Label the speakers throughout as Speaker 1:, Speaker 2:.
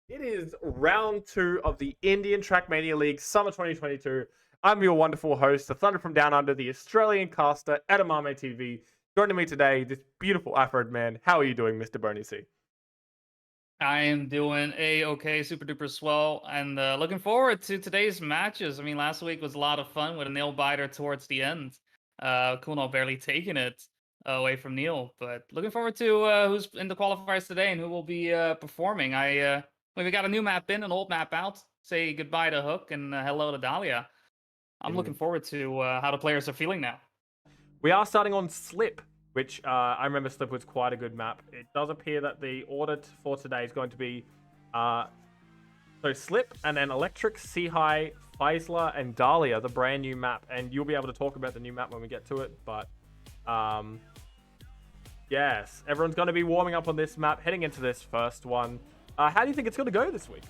Speaker 1: It is round two of the Indian Trackmania League Summer 2022. I'm your wonderful host, the Thunder from Down Under, the Australian caster, Edamame TV. Joining me today, this beautiful Afro man. How are you doing, Mr. Bernie C?
Speaker 2: I am doing okay, super duper swell, and looking forward to today's matches. I mean, last week was a lot of fun with a nail biter towards the end. Kuno barely taking it away from Neil, but looking forward to who's in the qualifiers today and who will be performing. We got a new map in, an old map out. Say goodbye to Hook and hello to Dahlia. I'm looking
Speaker 1: In
Speaker 2: forward to how the players are feeling now.
Speaker 1: We are starting on Slip, which I remember Slip was quite a good map. It does appear that the order for today is going to be uh, Slip and then Electric, Sea High, Faisla, and Dahlia, the brand new map. And you'll be able to talk about the new map when we get to it. But um, yes, everyone's going to be warming up on this map, heading into this first one. How do you think it's going to go this week?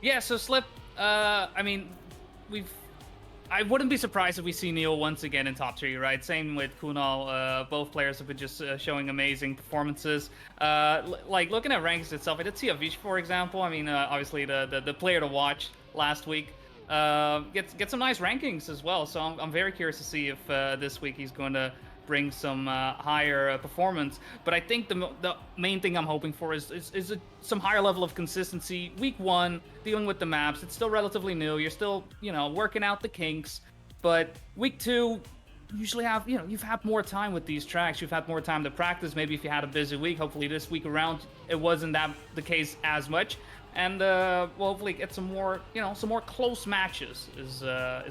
Speaker 2: Yeah, so Slip, I mean, we've I wouldn't be surprised if we see Neil once again in top three, right? Same with Kunal. Both players have been just showing amazing performances. Like looking at rankings itself, I did see Avicii, for example. I mean, obviously the player to watch last week. Get some nice rankings as well. So I'm very curious to see if this week he's going to bring some higher performance. But I think the main thing I'm hoping for is some higher level of consistency. Week one, dealing with the maps, it's still relatively new. You're still working out the kinks. But week two, usually have you've had more time with these tracks. You've had more time to practice. Maybe if you had a busy week, hopefully this week around it wasn't that the case as much. And we'll hopefully get some more some more close matches is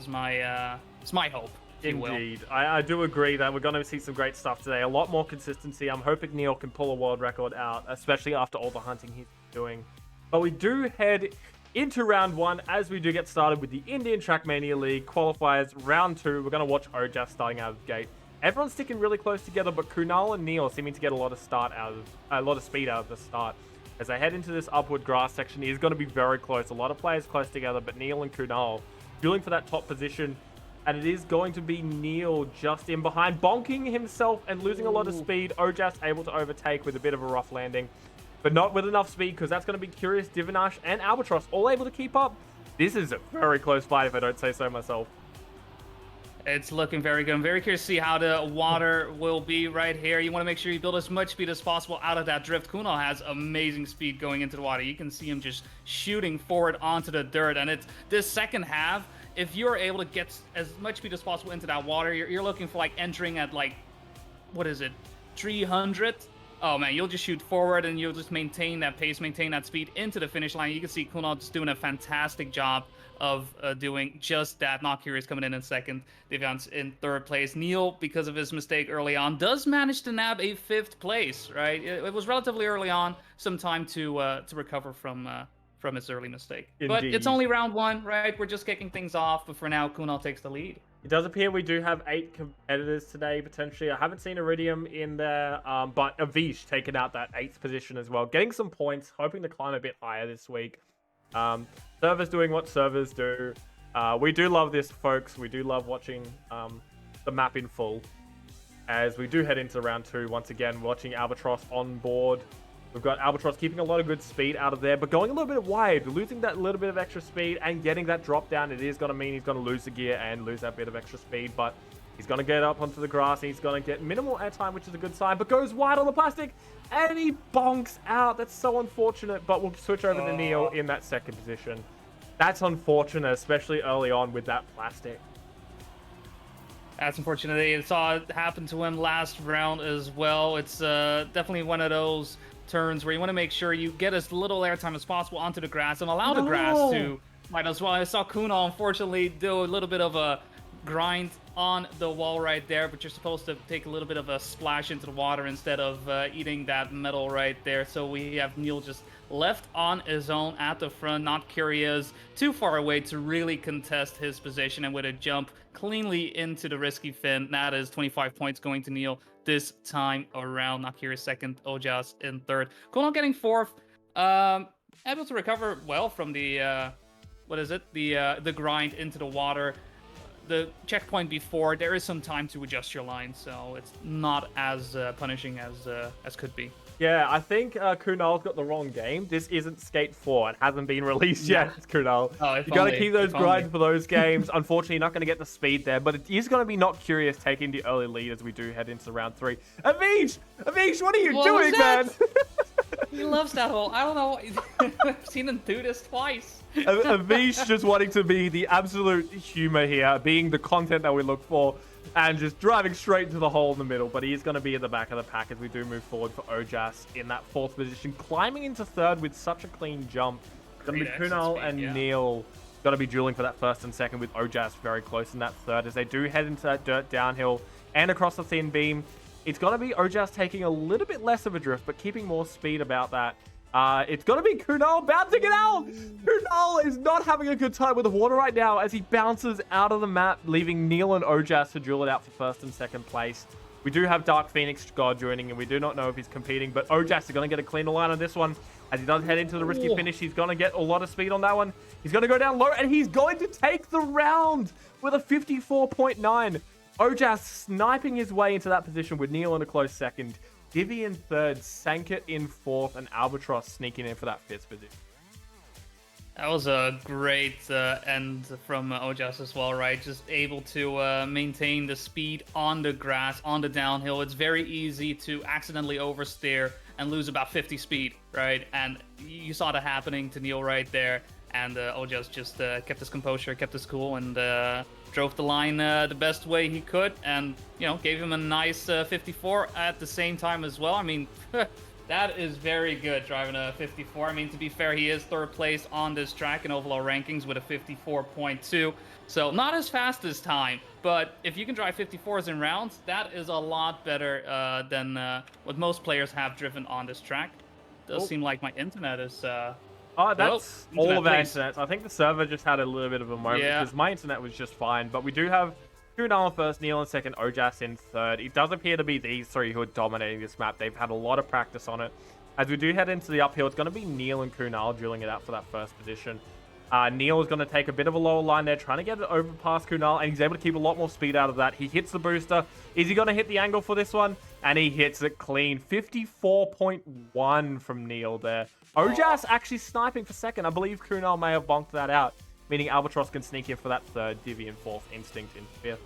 Speaker 2: my hope, if you will.
Speaker 1: Indeed. I do agree that we're going to see some great stuff today. A lot more consistency. I'm hoping Neil can pull a world record out, especially after all the hunting he's doing. But we do head into round one as we do get started with the Indian Trackmania League qualifiers. Round two, we're going to watch Ojas starting out of the gate. Everyone's sticking really close together, but Kunal and Neil seeming to get a lot of speed out of the start. As I head into this upward grass section, it is going to be very close. A lot of players close together, but Neil and Kunal dueling for that top position. And it is going to be Neil just in behind, bonking himself and losing a lot of speed. Ojas able to overtake with a bit of a rough landing, but not with enough speed because that's going to be Curious, Divinash, and Albatross all able to keep up. This is a very close fight if I don't say so myself.
Speaker 2: It's looking very good. I'm very curious to see how the water will be right here. You want to make sure you build as much speed as possible out of that drift. Kunal has amazing speed going into the water. You can see him just shooting forward onto the dirt. And it's this second half, if you're able to get as much speed as possible into that water, you're looking for like entering at like, what is it, 300? Oh man, you'll just shoot forward and you'll just maintain that pace, maintain that speed into the finish line. You can see Kunal just doing a fantastic job of doing just that. Not Curious coming in second. Deviant's in third place. Neil, because of his mistake early on, does manage to nab a fifth place, right? It was relatively early on, some time to recover from his early mistake. But it's
Speaker 1: Indeed.
Speaker 2: only round one, right? We're just kicking things off, but for now, Kunal takes the lead.
Speaker 1: It does appear we do have 8 competitors today, potentially. I haven't seen Iridium in there, but Avish taking out that 8th position as well. Getting some points, hoping to climb a bit higher this week. Servers doing what servers do. We do love this, folks. We do love watching the map in full. As we do head into round two, once again, watching Albatross on board. We've got Albatross keeping a lot of good speed out of there, but going a little bit wide, losing that little bit of extra speed and getting that drop down. It is going to mean he's going to lose the gear and lose that bit of extra speed, but he's going to get up onto the grass. And he's going to get minimal airtime, which is a good sign, but goes wide on the plastic and he bonks out. That's so unfortunate, but we'll switch over to Neo in that second position. That's unfortunate, especially early on with that plastic.
Speaker 2: That's unfortunate. I saw it happen to him last round as well. It's definitely one of those turns where you want to make sure you get as little airtime as possible onto the grass and allow the grass to fight as well. I saw Kunal unfortunately do a little bit of a grind on the wall right there, but you're supposed to take a little bit of a splash into the water instead of eating that metal right there. So we have Neil just left on his own at the front, not Curious, too far away to really contest his position, and with a jump cleanly into the risky fin. That is 25 points going to Neil this time around. Not Curious second, Ojas in third. Kunal getting fourth. Able to recover well from the what is it? The grind into the water. the checkpoint before, there is some time to adjust your line, so it's not as punishing as could be.
Speaker 1: Yeah, I think Kunal's got the wrong game. This isn't Skate 4 and hasn't been released
Speaker 2: Nah.
Speaker 1: yet, Kunal.
Speaker 2: Oh, if
Speaker 1: You got to
Speaker 2: only,
Speaker 1: keep those
Speaker 2: if
Speaker 1: grind
Speaker 2: only.
Speaker 1: for those games. Unfortunately, you're not going to get the speed there, but it is going to be not curious taking the early lead as we do head into round 3. Avish! Avish, what are you
Speaker 2: What
Speaker 1: doing,
Speaker 2: was
Speaker 1: man?
Speaker 2: that? He loves that hole. I don't know. I've seen him do this twice.
Speaker 1: Avish just wanting to be the absolute humor here, being the content that we look for, and just driving straight into the hole in the middle. But he is going to be at the back of the pack as we do move forward for Ojas in that 4th position, climbing into 3rd with such a clean jump. Going to be
Speaker 2: Great exit
Speaker 1: Kunal
Speaker 2: speed,
Speaker 1: and
Speaker 2: yeah.
Speaker 1: Neil going to be dueling for that 1st and 2nd with Ojas very close in that 3rd as they do head into that dirt downhill and across the thin beam. It's going to be Ojas taking a little bit less of a drift, but keeping more speed about that. It's going to be Kunal bouncing it out. Kunal is not having a good time with the water right now as he bounces out of the map, leaving Neil and Ojas to duel it out for 1st and 2nd place. We do have Dark Phoenix God joining, and we do not know if he's competing, but Ojas is going to get a cleaner line on this one. As he does head into the risky finish, he's going to get a lot of speed on that one. He's going to go down low, and he's going to take the round with a 54.9. Ojas sniping his way into that position with Neil in a close 2nd. Divi in 3rd, Sankit in 4th, and Albatross sneaking in for that 5th position.
Speaker 2: That was a great end from Ojas as well, right? Just able to maintain the speed on the grass, on the downhill. It's very easy to accidentally oversteer and lose about 50 speed, right? And you saw that happening to Neil right there. And Ojas just kept his composure, kept his cool, and drove the line the best way he could. And, you know, gave him a nice 54 at the same time as well. I mean... That is very good, driving a 54. I mean, to be fair, he is 3rd place on this track in overall rankings with a 54.2. So not as fast as time, but if you can drive 54s in rounds, that is a lot better than what most players have driven on this track. Does seem like my internet is...
Speaker 1: Oh, that's all of our
Speaker 2: please.
Speaker 1: internet. I think the server just had a little bit of a moment because my internet was just fine. But we do have Kunal in 1st, Neil in 2nd, Ojas in 3rd. It does appear to be these 3 who are dominating this map. They've had a lot of practice on it. As we do head into the uphill, it's going to be Neil and Kunal dueling it out for that 1st position. Neil is going to take a bit of a lower line there, trying to get it over past Kunal, and he's able to keep a lot more speed out of that. He hits the booster. Is he going to hit the angle for this one? And he hits it clean. 54.1 from Neil there. Ojas actually sniping for 2nd. I believe Kunal may have bonked that out, meaning Albatross can sneak in for that 3rd, Divi in 4th, Instinct in 5th.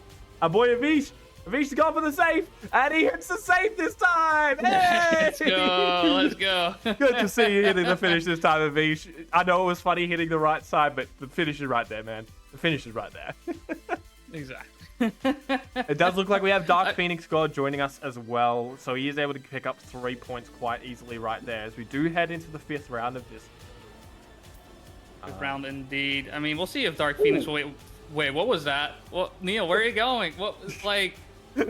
Speaker 1: Our boy Avish. Avish's gone for the safe, and he hits the safe this time. Hey!
Speaker 2: Let's go. Let's go.
Speaker 1: Good to see you hitting the finish this time, Avish. I know it was funny hitting the right side, but the finish is right there, man. The finish is right there.
Speaker 2: Exactly.
Speaker 1: It does look like we have Dark Phoenix God joining us as well, so he is able to pick up 3 points quite easily right there as we do head into the 5th round of this.
Speaker 2: Good round indeed. I mean, we'll see if Dark Phoenix will wait, what was that? What, Neil, where are you going? What, like,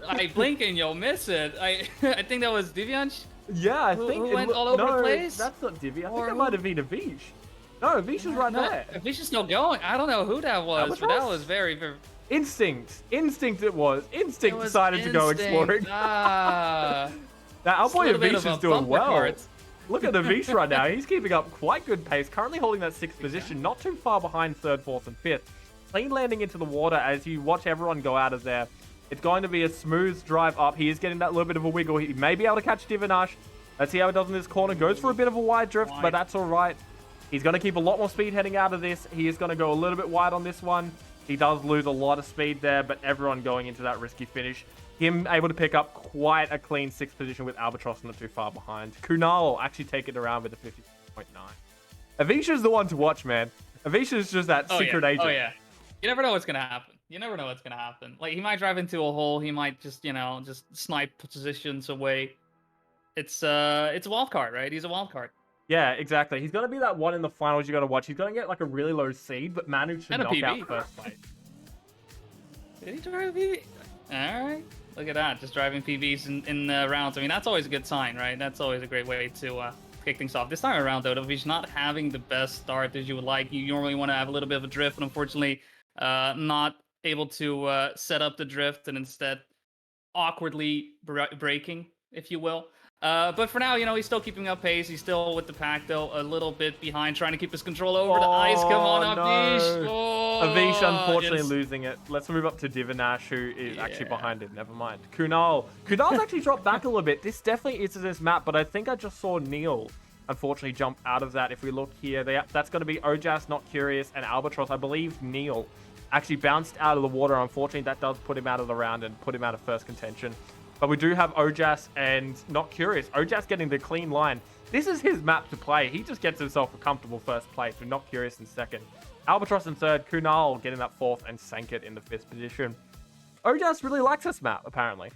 Speaker 2: I blink and you'll miss it. I think that was Divyansh.
Speaker 1: Yeah, I think
Speaker 2: who went all over the place.
Speaker 1: That's not Divi. I think
Speaker 2: Or
Speaker 1: that might have been Avish. No, Avish is right there.
Speaker 2: Avish is still going. I don't know who that was, but that
Speaker 1: Albatross?
Speaker 2: was very, very...
Speaker 1: Instinct it was. Instinct
Speaker 2: It was
Speaker 1: decided to go
Speaker 2: Instinct.
Speaker 1: exploring.
Speaker 2: Ah.
Speaker 1: Now, our
Speaker 2: It's a
Speaker 1: boy
Speaker 2: little bit
Speaker 1: Avish
Speaker 2: of a
Speaker 1: is doing
Speaker 2: bumper
Speaker 1: well.
Speaker 2: cart.
Speaker 1: Look at Avish right now. He's keeping up quite good pace. Currently holding that 6th position, not too far behind 3rd, 4th, and 5th. Clean landing into the water as you watch everyone go out of there. It's going to be a smooth drive up. He is getting that little bit of a wiggle. He may be able to catch Divanash. Let's see how it does in this corner. Goes for a bit of a wide drift, but that's all right. He's going to keep a lot more speed heading out of this. He is going to go a little bit wide on this one. He does lose a lot of speed there, but everyone going into that risky finish. Him able to pick up quite a clean 6th position with Albatross not too far behind. Kunal actually take it around with a 50.9. Avisha's the one to watch, man. Avisha's just that secret agent.
Speaker 2: Oh, yeah. You never know what's going to happen. You never know what's going to happen. Like, he might drive into a hole. He might just, you know, just snipe positions away. It's a wild card, right? He's a wild card.
Speaker 1: Yeah, exactly. He's going to be that one in the finals you got to watch. He's going to get like a really low seed, but manage to knock out 1st place.
Speaker 2: Did he drive a PB? Alright. Look at that. Just driving PBs in rounds. I mean, that's always a good sign, right? That's always a great way to kick things off. This time around, though, if he's not having the best start as you would like, you normally want to have a little bit of a drift, but unfortunately, not able to set up the drift and instead awkwardly braking, if you will. But for now, he's still keeping up pace. He's still with the pack, though, a little bit behind, trying to keep his control over the ice. Come on, Avish.
Speaker 1: No.
Speaker 2: Oh,
Speaker 1: Avish unfortunately
Speaker 2: just...
Speaker 1: losing it. Let's move up to Divinash, who is actually behind him. Never mind. Kunal's actually dropped back a little bit. This definitely is this map, but I think I just saw Neil unfortunately jump out of that. If we look here, that's going to be Ojas, Not Curious, and Albatross. I believe Neil actually bounced out of the water. Unfortunately, that does put him out of the round and put him out of first contention. But we do have Ojas and Not Curious. Ojas getting the clean line. This is his map to play. He just gets himself a comfortable first place with Not Curious in second. Albatross in third. Kunal getting that fourth and sank it in the fifth position. Ojas really likes this map, apparently.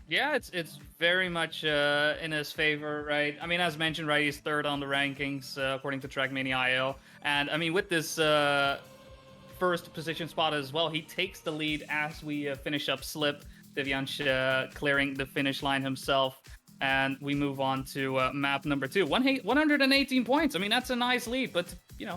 Speaker 2: Yeah, it's very much in his favor, right? I mean, as mentioned, right, he's third on the rankings according to Trackmania IO. And I mean, with this first position spot as well, he takes the lead as we finish up Slip. Divyansh clearing the finish line himself, and we move on to map number 2. 118 points. I mean, that's a nice lead, but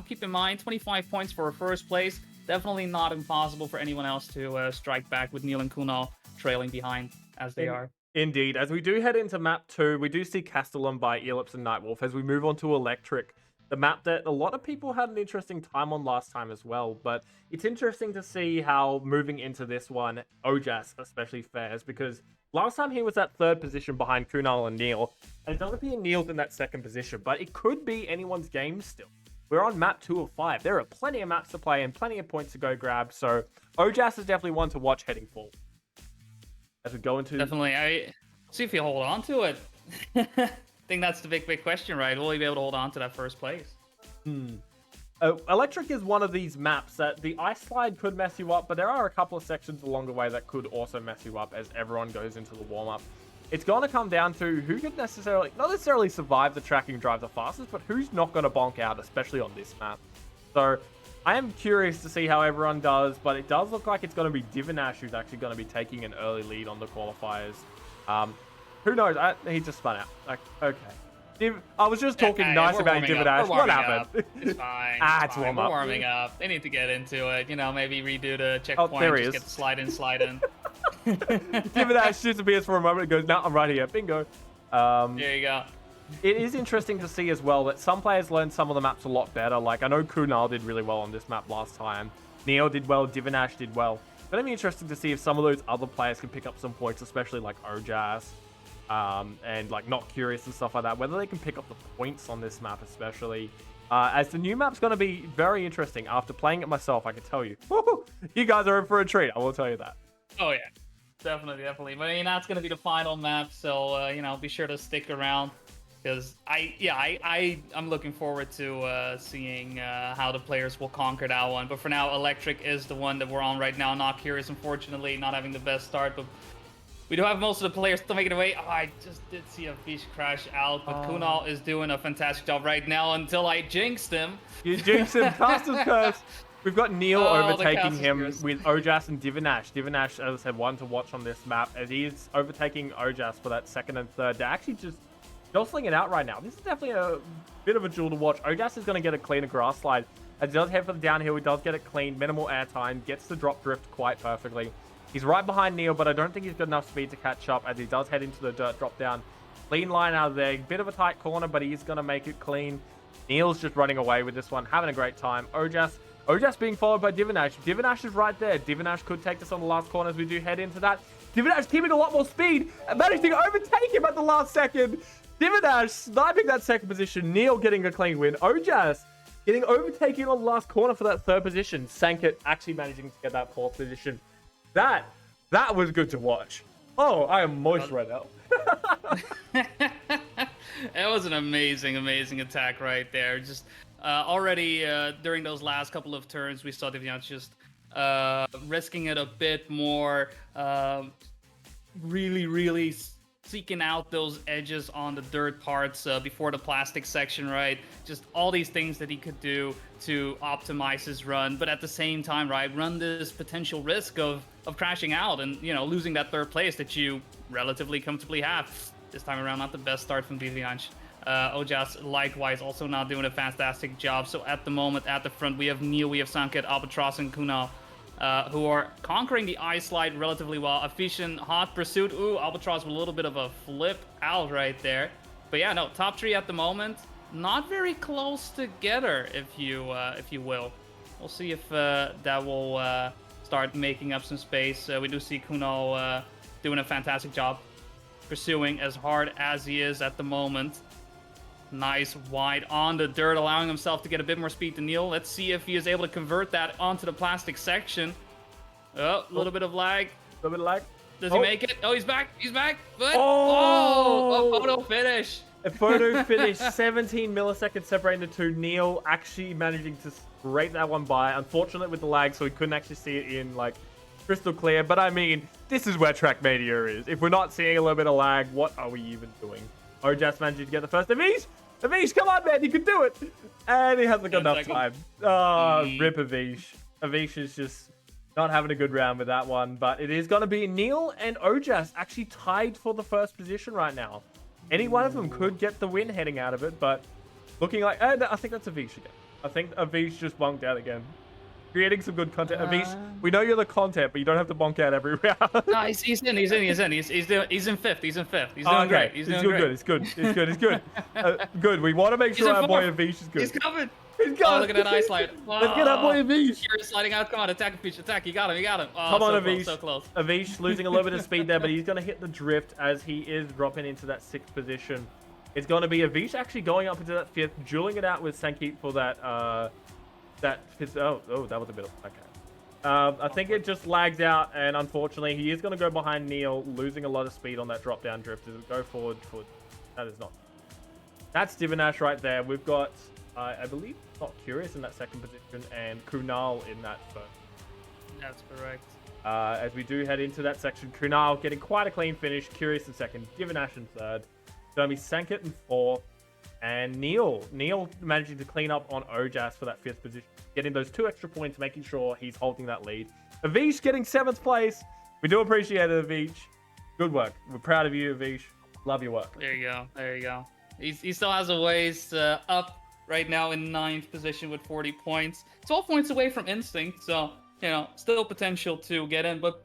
Speaker 2: keep in mind, 25 points for a first place. Definitely not impossible for anyone else to strike back with Neil and Kunal trailing behind as they are.
Speaker 1: Indeed. As we do head into map 2, we do see Castellum by Ellipse and Nightwolf as we move on to Electric. The map that a lot of people had an interesting time on last time as well, but it's interesting to see how moving into this one, Ojas especially fares, because last time he was at third position behind Kunal and Neil, and it doesn't appear Neil's in that second position, but it could be anyone's game still. We're on map 2 of 5. There are plenty of maps to play and plenty of points to go grab, so Ojas is definitely one to watch heading forward. As we go into...
Speaker 2: Definitely. I see if he'll hold on to it. I think that's the big question, right? Will he be able to hold on to that first place?
Speaker 1: Electric is one of these maps that the ice slide could mess you up, but there are a couple of sections along the way that could also mess you up as everyone goes into the warm-up. It's going to come down to who could not necessarily survive the tracking drive the fastest, but who's not going to bonk out, especially on this map. So I am curious to see how everyone does, but it does look like it's going to be Divinash who's actually going to be taking an early lead on the qualifiers. Who knows? He just spun out. Like, okay. I was just talking nice about Divinash. What happened?
Speaker 2: It's fine.
Speaker 1: It's warm up.
Speaker 2: We're warming up. They need to get into it. Maybe redo the checkpoint.
Speaker 1: Oh, there he is.
Speaker 2: Get the slide in.
Speaker 1: Divinash disappears for a moment and goes, no, I'm right here. Bingo.
Speaker 2: There you go.
Speaker 1: It is interesting to see as well that some players learn some of the maps a lot better. Like, I know Kunal did really well on this map last time. Neo did well. Divinash did well. But it'd be interesting to see if some of those other players can pick up some points, especially like Ojas. And like Not Curious and stuff like that, whether they can pick up the points on this map especially, as the new map's going to be very interesting. After playing it myself, I can tell you, you guys are in for a treat. I will tell you that.
Speaker 2: Oh yeah, definitely. But I mean, that's going to be the final map, so be sure to stick around, because I'm looking forward to seeing how the players will conquer that one. But for now, Electric is the one that we're on right now. Not Curious, unfortunately, not having the best start, but we do have most of the players still making it away. Oh, I just did see a fish crash out, but Kunal is doing a fantastic job right now until I jinxed him.
Speaker 1: You jinxed him. Caster's curse. We've got Neil overtaking him with Ojas and Divinash. Divinash, as I said, one to watch on this map as he is overtaking Ojas for that second and third. They're actually just jostling it out right now. This is definitely a bit of a jewel to watch. Ojas is going to get a cleaner grass slide. As he does head for the downhill, he does get it clean. Minimal air time. Gets the drop drift quite perfectly. He's right behind Neil, but I don't think he's got enough speed to catch up as he does head into the dirt drop down. Clean line out of there. Bit of a tight corner, but he's going to make it clean. Neil's just running away with this one, having a great time. Ojas being followed by Divinash. Divinash is right there. Divinash could take this on the last corner as we do head into that. Divinash keeping a lot more speed and managing to overtake him at the last second. Divinash sniping that second position. Neil getting a clean win. Ojas getting overtaken on the last corner for that third position. Sank it, actually managing to get that fourth position. That was good to watch. Oh, I am moist right now.
Speaker 2: That was an amazing attack right there. Just already during those last couple of turns, we saw Divyansh just risking it a bit more. Really seeking out those edges on the dirt parts before the plastic section, right? Just all these things that he could do to optimize his run, but at the same time, right, run this potential risk of crashing out and, losing that third place that you relatively comfortably have. This time around, not the best start from Divyansh. Ojas, likewise, also not doing a fantastic job. So at the moment, at the front, we have Neil, we have Sanket, Albatross, and Kunal. who are conquering the ice slide relatively well. Efficient, hot pursuit. Ooh, Albatross with a little bit of a flip out right there. But yeah, no, top 3 at the moment, not very close together, if you will. We'll see if that will start making up some space. We do see Kunal doing a fantastic job, pursuing as hard as he is at the moment. Nice wide on the dirt, allowing himself to get a bit more speed than Neil. Let's see if he is able to convert that onto the plastic section. Oh, a little bit of lag.
Speaker 1: A little bit of lag.
Speaker 2: Does he make it? Oh, he's back. He's back. But,
Speaker 1: oh,
Speaker 2: a photo finish.
Speaker 1: A photo finish, 17 milliseconds separating the two. Neil actually managing to scrape that one by. Unfortunately with the lag, so we couldn't actually see it in like crystal clear. But I mean, this is where Trackmania is. If we're not seeing a little bit of lag, what are we even doing? Ojas managing to get the first. Avish! Avish, come on, man. You can do it. And he hasn't got enough time. Oh, rip Avish. Avish is just not having a good round with that one. But it is going to be Neil and Ojas actually tied for the first position right now. Any one of them could get the win heading out of it. But looking like... I think that's Avish again. I think Avish just bonked out again. Creating some good content. Avish, we know you're the content, but you don't have to bonk out every round.
Speaker 2: No, he's in. He's in fifth. He's doing great. He's doing great.
Speaker 1: It's good. Good. We want to make sure our boy Avish is good.
Speaker 2: He's coming.
Speaker 1: He's
Speaker 2: Oh, look at that ice slide.
Speaker 1: Let's get our boy Avish.
Speaker 2: You're sliding out. Come on, attack, Avish. Attack. You got him. Oh,
Speaker 1: come on,
Speaker 2: so
Speaker 1: Avish.
Speaker 2: Close, so close.
Speaker 1: Avish losing a little bit of speed there, but he's going to hit the drift as he is dropping into that 6th position. It's going to be Avish actually going up into that 5th, dueling it out with Sankit for that... that was a bit of... Okay. I think it just lags out, and unfortunately, he is going to go behind Neil, losing a lot of speed on that drop-down drift. Does it go forward? That is not. That's Divinash right there. We've got, I believe, Not Curious in that 2nd position, and Kunal in that 1st.
Speaker 2: That's correct.
Speaker 1: As we do head into that section, Kunal getting quite a clean finish, Curious in 2nd, Divinash in 3rd, Dermy Sankit in 4th, and Neil managing to clean up on Ojas for that 5th position, getting those 2 extra points, making sure he's holding that lead. Avish getting 7th place. We do appreciate it, Avish. Good work. We're proud of you, Avish. Love your work.
Speaker 2: There you go. He still has a ways up right now in 9th position with 40 points. 12 points away from Instinct, so, still potential to get in. But,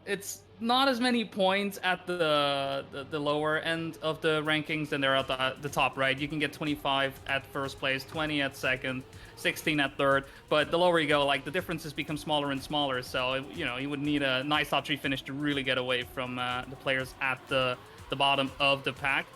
Speaker 2: it's not as many points at the lower end of the rankings than there are at the top, right? You can get 25 at 1st place, 20 at 2nd, 16 at 3rd, but the lower you go, like, the differences become smaller and smaller, so, you would need a nice top 3 finish to really get away from the players at the bottom of the pack.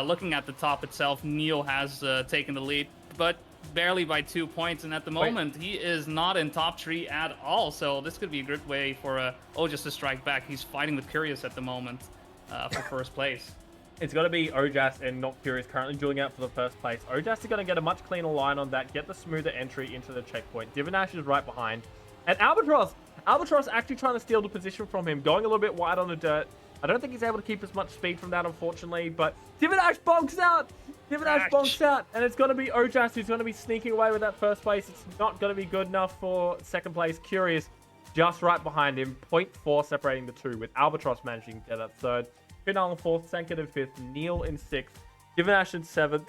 Speaker 2: Looking at the top itself, Neil has taken the lead, but barely by 2 points, and at the moment he is not in top 3 at all, so this could be a good way for Ojas to strike back. He's fighting with Curious at the moment for 1st place.
Speaker 1: It's going to be Ojas and Not Curious currently dueling out for the 1st place. Ojas is going to get a much cleaner line on that, get the smoother entry into the checkpoint. Divinash is right behind, and Albatross actually trying to steal the position from him, going a little bit wide on the dirt. I don't think he's able to keep as much speed from that, unfortunately, but Divinash bonks out! And it's going to be Ojas who's going to be sneaking away with that 1st place. It's not going to be good enough for 2nd place. Curious just right behind him, 0.4 separating the 2, with Albatross managing to get that 3rd. Kunal in 4th, Sankit in 5th, Neil in 6th, Divinash in 7th.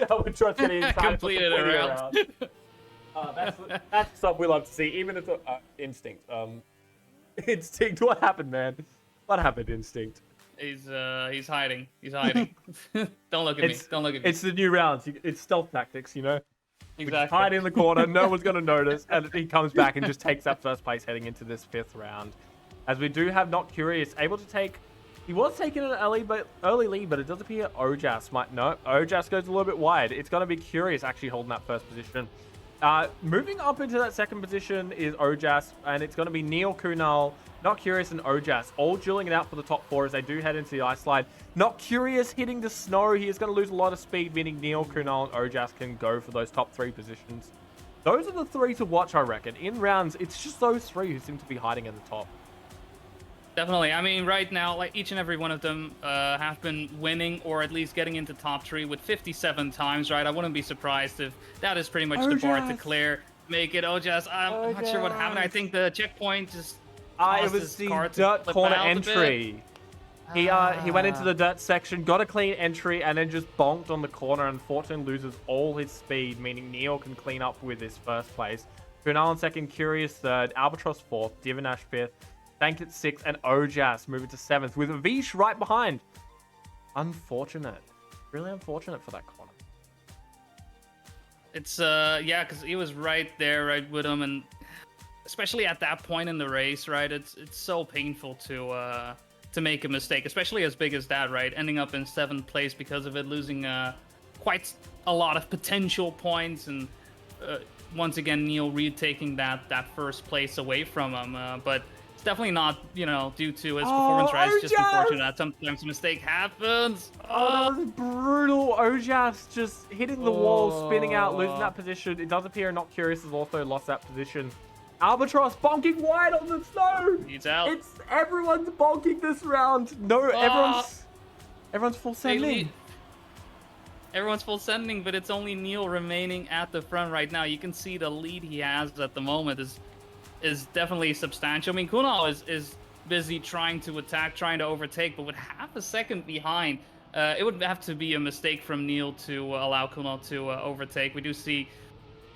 Speaker 1: Albatross getting
Speaker 2: completed around.
Speaker 1: That's something we love to see, even if it's Instinct. Instinct, what happened, man? What happened, Instinct?
Speaker 2: He's hiding. Don't look at me.
Speaker 1: It's the new rounds. It's stealth tactics,
Speaker 2: Exactly.
Speaker 1: We just hide in the corner. No one's going to notice. And he comes back and just takes that 1st place heading into this 5th round. As we do have Not Curious able to take... He was taking an early lead, but it does appear Ojas might... No, Ojas goes a little bit wide. It's going to be Curious actually holding that 1st position. Moving up into that 2nd position is Ojas, and it's going to be Neil, Kunal, Not Curious, and Ojas, all dueling it out for the top 4 as they do head into the ice slide. Not Curious hitting the snow. He is going to lose a lot of speed, meaning Neil, Kunal, and Ojas can go for those top 3 positions. Those are the 3 to watch, I reckon. In rounds, it's just those 3 who seem to be hiding at the top.
Speaker 2: Definitely. I mean, right now, like, each and every one of them have been winning or at least getting into top 3 with 57 times, right? I wouldn't be surprised if that is pretty much the bar to clear. Make it Ojas. I'm not sure what happened. I think the checkpoint just...
Speaker 1: it was the dirt corner entry. He went into the dirt section, got a clean entry, and then just bonked on the corner. Unfortunately, loses all his speed, meaning Neil can clean up with his 1st place. Kunal in second, Curious third, Albatross fourth, Divinash fifth, Thank at sixth, and Ojas moving to seventh with Avish right behind. Unfortunate. Really unfortunate for that corner.
Speaker 2: It's yeah, because he was right there, right with him, and especially at that point in the race, right? It's so painful to make a mistake, especially as big as that, right? Ending up in 7th place because of it, losing quite a lot of potential points, and once again Neil retaking that first place away from him. But it's definitely not, due to his performance, right? It's just unfortunate that sometimes a mistake happens.
Speaker 1: Oh, that was brutal. Ojas just hitting the wall, spinning out, losing that position. It does appear Not Curious has also lost that position. Albatross bonking wide on the snow.
Speaker 2: He's out.
Speaker 1: Everyone's bonking this round. No, everyone's full sending.
Speaker 2: Everyone's full sending, but it's only Neil remaining at the front right now. You can see the lead he has at the moment is definitely substantial. I mean, Kunal is busy trying to attack, trying to overtake, but with half a second behind, it would have to be a mistake from Neil to allow Kunal to overtake. We do see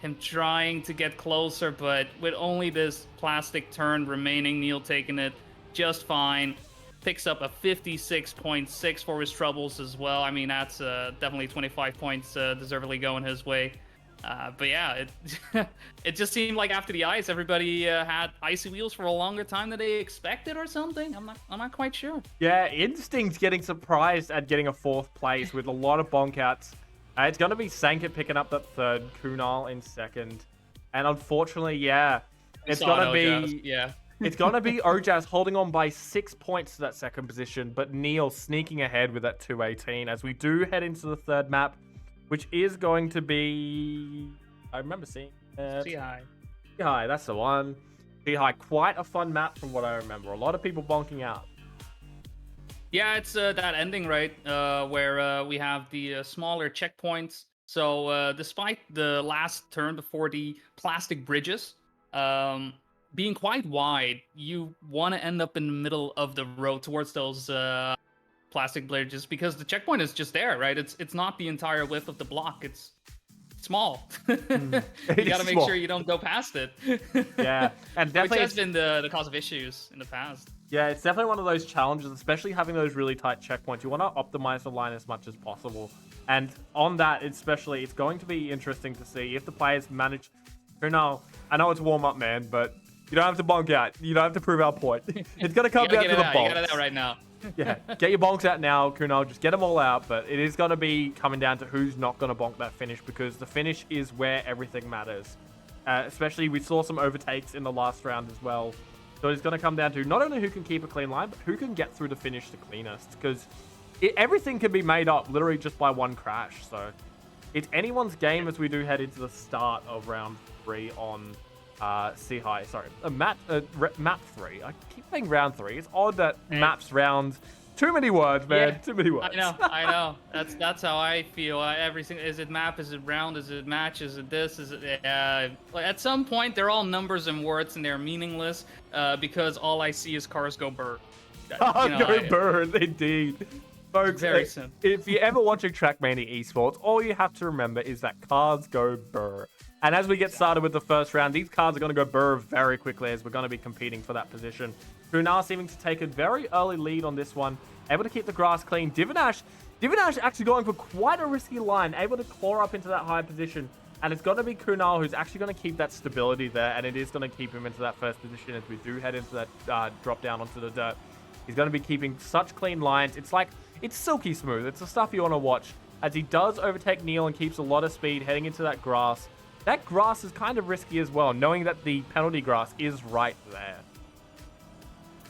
Speaker 2: him trying to get closer, but with only this plastic turn remaining, Neil taking it just fine. Picks up a 56.6 for his troubles as well. I mean, that's definitely 25 points deservedly going his way. But yeah, it just seemed like after the ice, everybody had icy wheels for a longer time than they expected or something. I'm not quite sure.
Speaker 1: Yeah, Instinct getting surprised at getting a 4th place with a lot of bonk outs. It's going to be Sankit picking up that 3rd, Kunal in 2nd. And unfortunately, yeah, it's going to be...
Speaker 2: Yeah.
Speaker 1: It's going to be Ojas holding on by 6 points to that 2nd position, but Neil sneaking ahead with that 218 as we do head into the 3rd map, which is going to be... I remember seeing...
Speaker 2: T-High.
Speaker 1: T-High, that's the one. T-High, quite a fun map from what I remember. A lot of people bonking out.
Speaker 2: Yeah, it's that ending, right, where we have the smaller checkpoints. So despite the last turn before the plastic bridges, being quite wide, you want to end up in the middle of the road towards those plastic bridges because the checkpoint is just there, right? It's not the entire width of the block. It's small. You got to make sure you don't go past it.
Speaker 1: Yeah, and definitely
Speaker 2: which has been the cause of issues in the past.
Speaker 1: Yeah, it's definitely one of those challenges, especially having those really tight checkpoints. You want to optimize the line as much as possible. And on that, especially, it's going to be interesting to see if the players manage... Kunal, I know it's warm-up, man, but you don't have to bonk out. You don't have to prove our point. It's going to come down to the bonks.
Speaker 2: You got it out right now.
Speaker 1: Yeah, get your bonks out now, Kunal. Just get them all out. But it is going to be coming down to who's not going to bonk that finish, because the finish is where everything matters. Especially, we saw some overtakes in the last round as well. So it's going to come down to not only who can keep a clean line, but who can get through the finish the cleanest. Because everything can be made up literally just by one crash. So it's anyone's game as we do head into the start of round 3 on C-High. Sorry, map 3. I keep saying round 3. It's odd that maps round... Too many words, man. Yeah, too many words.
Speaker 2: I know. That's how I feel. Everything, is it map? Is it round? Is it match? Is it this? Is it? At some point, they're all numbers and words, and they're meaningless because all I see is cars go burr.
Speaker 1: Go burr, indeed. Folks,
Speaker 2: very simple.
Speaker 1: If you're ever watching Trackmania esports, all you have to remember is that cars go burr. And as we get started with the first round, these cars are going to go burr very quickly as we're going to be competing for that position. Kunal seeming to take a very early lead on this one, able to keep the grass clean. Divinash actually going for quite a risky line, able to claw up into that high position. And it's going to be Kunal who's actually going to keep that stability there, and it is going to keep him into that first position as we do head into that drop down onto the dirt. He's going to be keeping such clean lines. It's silky smooth. It's the stuff you want to watch as he does overtake Neil and keeps a lot of speed heading into that grass. That grass is kind of risky as well, knowing that the penalty grass is right there.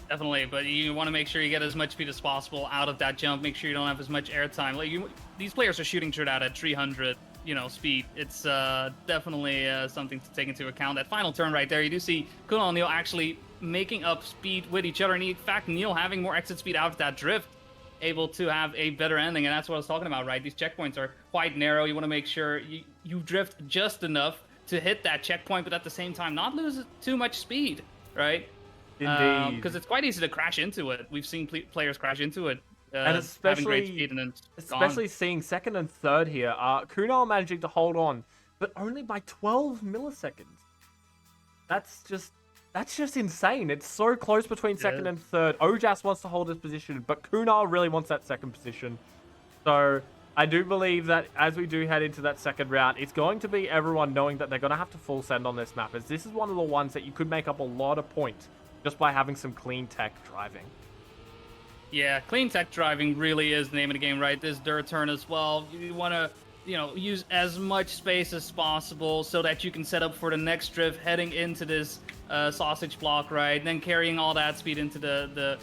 Speaker 2: Definitely, but you want to make sure you get as much speed as possible out of that jump. Make sure you don't have as much airtime. These players are shooting through that at 300, speed. It's definitely something to take into account. That final turn right there, you do see Kunal and Neil actually making up speed with each other. And in fact, Neil having more exit speed out of that drift, able to have a better ending. And that's what I was talking about, right? These checkpoints are quite narrow. You want to make sure you drift just enough to hit that checkpoint, but at the same time, not lose too much speed, right?
Speaker 1: Indeed.
Speaker 2: Because it's quite easy to crash into it. We've seen players crash into it,
Speaker 1: and especially,
Speaker 2: having great speed and then
Speaker 1: seeing 2nd and 3rd here. Kunal managing to hold on, but only by 12 milliseconds. That's just insane. It's so close between second and third. Ojas wants to hold his position, but Kunal really wants that second position. So I do believe that as we do head into that second round, it's going to be everyone knowing that they're going to have to full send on this map, as this is one of the ones that you could make up a lot of points just by having some clean tech driving.
Speaker 2: Yeah, clean tech driving really is the name of the game, right? This dirt turn as well. You want to, use as much space as possible so that you can set up for the next drift heading into this sausage block, right? And then carrying all that speed into the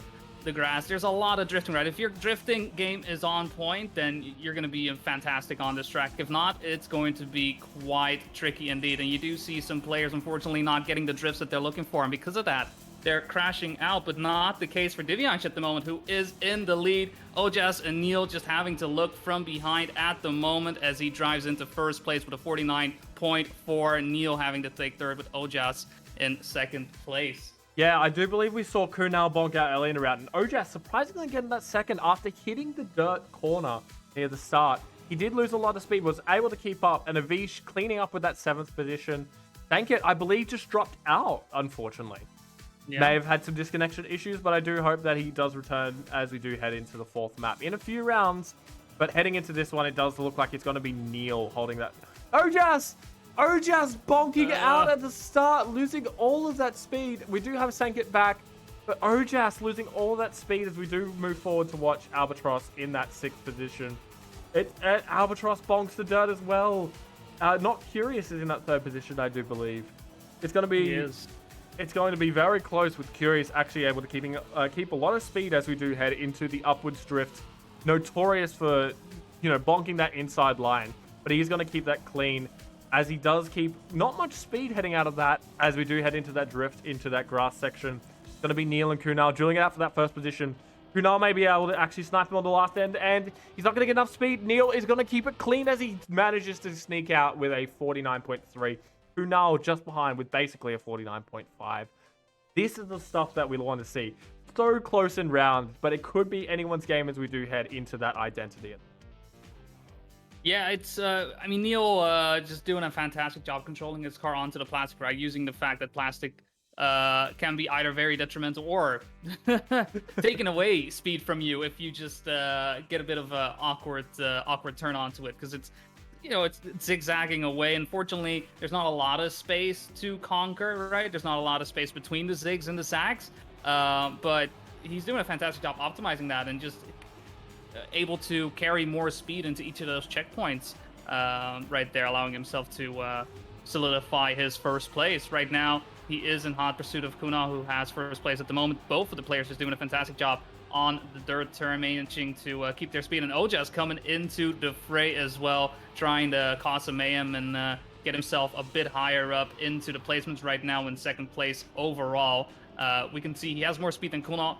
Speaker 2: grass. There's a lot of drifting, right? If your drifting game is on point, then you're going to be fantastic on this track. If not, it's going to be quite tricky indeed. And you do see some players, unfortunately, not getting the drifts that they're looking for. And because of that, they're crashing out, but not the case for Divyansh at the moment, who is in the lead. Ojas and Neil just having to look from behind at the moment as he drives into first place with a 49.4. Neil having to take third with Ojas in second place.
Speaker 1: Yeah, I do believe we saw Kunal bonk out early in the round, and Ojas surprisingly getting that second after hitting the dirt corner near the start. He did lose a lot of speed, was able to keep up, and Avish cleaning up with that 7th position. Dankit, I believe, just dropped out, unfortunately. Yeah. May have had some disconnection issues, but I do hope that he does return as we do head into the 4th map in a few rounds. But heading into this one, it does look like it's going to be Neil holding that. Ojas bonking out at the start, losing all of that speed. We do have Sankit back, but Ojas losing all that speed as we do move forward to watch Albatross in that 6th position. Albatross bonks the dirt as well. Not Curious is in that 3rd position, I do believe. It's going to be... He is. It's going to be very close with Curious actually able to keep a lot of speed as we do head into the upwards drift. Notorious for, bonking that inside line. But he's going to keep that clean as he does keep not much speed heading out of that as we do head into that drift, into that grass section. It's going to be Neil and Kunal dueling it out for that 1st position. Kunal may be able to actually snipe him on the last end, and he's not going to get enough speed. Neil is going to keep it clean as he manages to sneak out with a 49.3. Kunal just behind with basically a 49.5. This is the stuff that we want to see. So close in rounds, but it could be anyone's game as we do head into that identity.
Speaker 2: Yeah, it's, Neil just doing a fantastic job controlling his car onto the plastic, right? Using the fact that plastic can be either very detrimental or taking away speed from you if you just get a bit of a awkward turn onto it, because it's zigzagging away. Unfortunately, there's not a lot of space to conquer, right? There's not a lot of space between the zigs and the zags, but he's doing a fantastic job optimizing that and just able to carry more speed into each of those checkpoints right there, allowing himself to solidify his first place. Right now, he is in hot pursuit of Kunal, who has first place at the moment. Both of the players are doing a fantastic job on the dirt turn, managing to keep their speed. And Ojas coming into the fray as well, trying to cause some mayhem and get himself a bit higher up into the placements right now in 2nd place overall. We can see he has more speed than Kunal,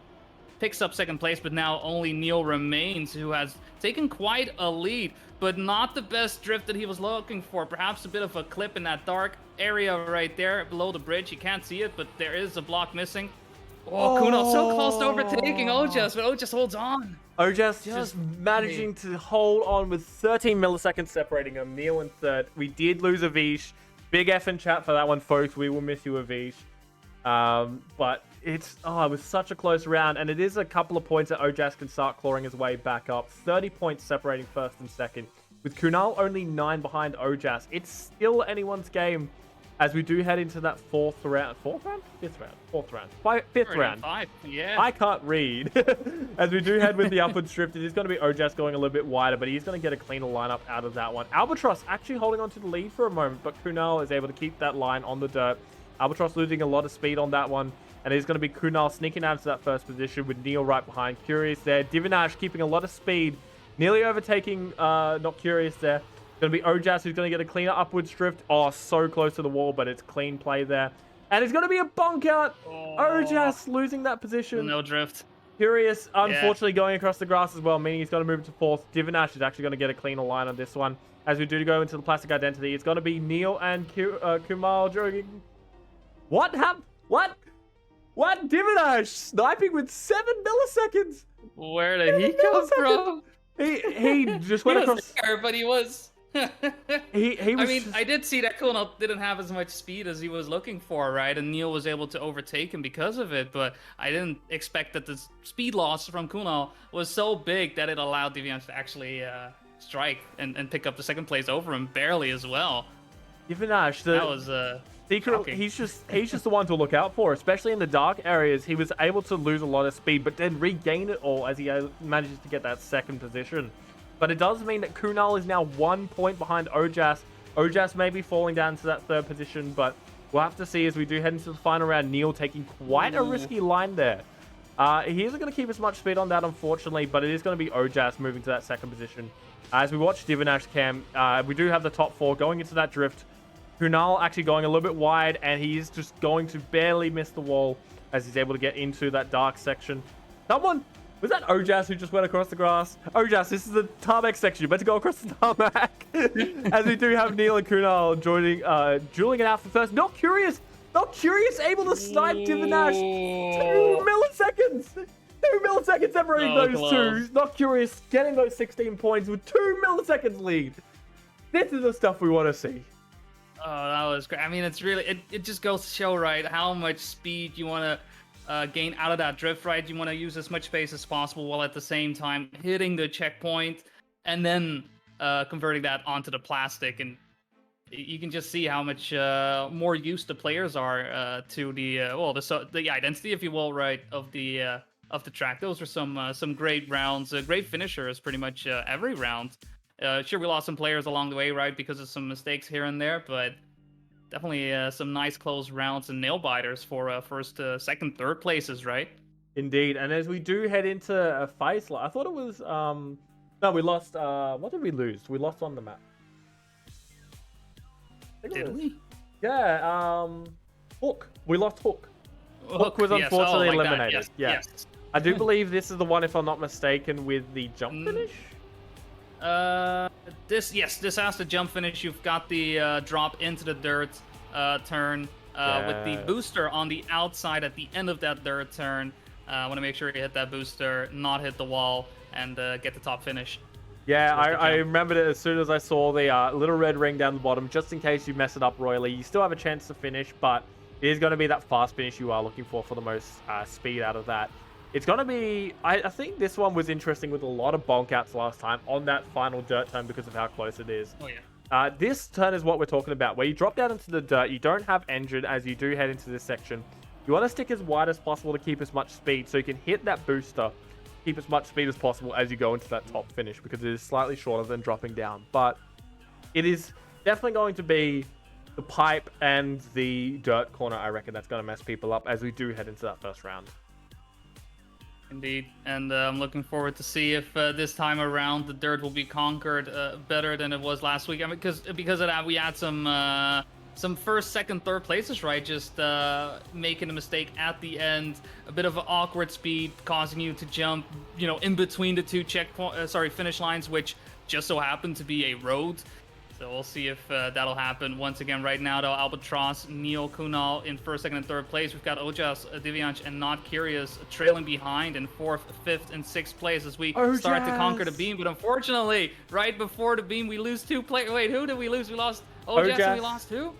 Speaker 2: picks up 2nd place, but now only Neil remains, who has taken quite a lead, but not the best drift that he was looking for. Perhaps a bit of a clip in that dark area right there below the bridge. You can't see it, but there is a block missing. Kunal so close to overtaking Ojas, but Ojas holds on.
Speaker 1: Ojas just managing to hold on with 13 milliseconds separating him. Neil in 3rd. We did lose Avish. Big F in chat for that one, folks. We will miss you, Avish. But it was such a close round, and it is a couple of points that Ojas can start clawing his way back up. 30 points separating 1st and 2nd. With Kunal only 9 behind Ojas, it's still anyone's game as we do head into that 4th round. 4th round? 5th round? 4th round? 5th round.
Speaker 2: 5, yeah.
Speaker 1: I can't read. As we do head with the upward drift, it is going to be Ojas going a little bit wider, but he's going to get a cleaner lineup out of that one. Albatross actually holding on to the lead for a moment, but Kunal is able to keep that line on the dirt. Albatross losing a lot of speed on that one, and it's going to be Kunal sneaking out to that 1st position with Neil right behind. Curious there. Divinash keeping a lot of speed, nearly overtaking not Curious there. Going to be Ojas who's going to get a cleaner upwards drift. So close to the wall, but it's clean play there. And it's going to be a bonk out. Ojas losing that position.
Speaker 2: No drift.
Speaker 1: Curious, unfortunately, going across the grass as well, meaning he's going to move it to 4th. Divinash is actually going to get a cleaner line on this one. As we do go into the plastic identity, it's going to be Neil and Kumal jogging. What happened? What? Divinash sniping with 7 milliseconds.
Speaker 2: Where did he come from?
Speaker 1: He just went across.
Speaker 2: There, but he was
Speaker 1: He
Speaker 2: I
Speaker 1: was
Speaker 2: mean,
Speaker 1: just-
Speaker 2: I did see that Kunal didn't have as much speed as he was looking for, right? And Neil was able to overtake him because of it, but I didn't expect that the speed loss from Kunal was so big that it allowed Deviant to actually strike and pick up the second place over him, barely as well.
Speaker 1: Divinash,
Speaker 2: That was
Speaker 1: secret,
Speaker 2: shocking.
Speaker 1: he's just the one to look out for, especially in the dark areas. He was able to lose a lot of speed, but then regain it all as he manages to get that second position. But it does mean that Kunal is now 1 point behind Ojas. Ojas may be falling down to that third position, but we'll have to see as we do head into the final round. Neil taking quite a risky line there. He isn't going to keep as much speed on that, unfortunately, but it is going to be Ojas moving to that second position. As we watch Divinash Cam, we do have the top four going into that drift. Kunal actually going a little bit wide, and he's just going to barely miss the wall as he's able to get into that dark section. Was that Ojas who just went across the grass? Ojas, this is the tarmac section. You better go across the tarmac. As we do have Neil and Kunal joining, dueling it out for first. Not Curious able to snipe Divinash. 2 milliseconds. 2 milliseconds separating those
Speaker 2: close.
Speaker 1: two. Not Curious getting those 16 points with 2 milliseconds lead. This is the stuff we want to see.
Speaker 2: Oh, that was great. I mean, it's really, it just goes to show, right, how much speed you want to gain out of that drift, right? You want to use as much space as possible while at the same time hitting the checkpoint and then converting that onto the plastic. And you can just see how much more used the players are to the identity, if you will, right, of the track. Those were some great rounds, great finishers pretty much every round. Sure, we lost some players along the way, right, because of some mistakes here and there, but definitely some nice close rounds and nail biters for first, second, third places, right?
Speaker 1: Indeed, and as we do head into a Faisal, I thought it was no, we lost. What did we lose? We lost on the map.
Speaker 2: Did we?
Speaker 1: Yeah, Hook. We lost Hook. Hook was
Speaker 2: yes.
Speaker 1: unfortunately
Speaker 2: like that.
Speaker 1: eliminated.
Speaker 2: Yes.
Speaker 1: Yeah.
Speaker 2: Yes.
Speaker 1: I do believe this is the one, if I'm not mistaken, with the jump finish.
Speaker 2: This has the jump finish. You've got the drop into the dirt turn with the booster on the outside at the end of that dirt turn. I want to make sure you hit that booster, not hit the wall, and get the top finish.
Speaker 1: Yeah, I remembered it as soon as I saw the little red ring down the bottom, just in case you mess it up royally. You still have a chance to finish, but it is going to be that fast finish you are looking for the most speed out of that. It's going to be... I think this one was interesting with a lot of bonk outs last time on that final dirt turn because of how close it is.
Speaker 2: Oh, yeah.
Speaker 1: This turn is what we're talking about, where you drop down into the dirt. You don't have engine as you do head into this section. You want to stick as wide as possible to keep as much speed so you can hit that booster, keep as much speed as possible as you go into that top finish, because it is slightly shorter than dropping down. But it is definitely going to be the pipe and the dirt corner, I reckon, that's going to mess people up as we do head into that first round.
Speaker 2: Indeed, and I'm looking forward to see if this time around the dirt will be conquered better than it was last week. I mean, because of that, we had some first, second, third places, right? Just making a mistake at the end, a bit of an awkward speed, causing you to jump, in between the two finish lines, which just so happened to be a road. So we'll see if that'll happen. Once again, right now, though, Albatross, Neil, Kunal in first, second, and third place. We've got Ojas, Divianch, and Not Curious trailing behind in fourth, fifth, and sixth place as we start to conquer the beam. But unfortunately, right before the beam, we lose two players. Wait, who did we lose? We lost Ojas, and we lost who?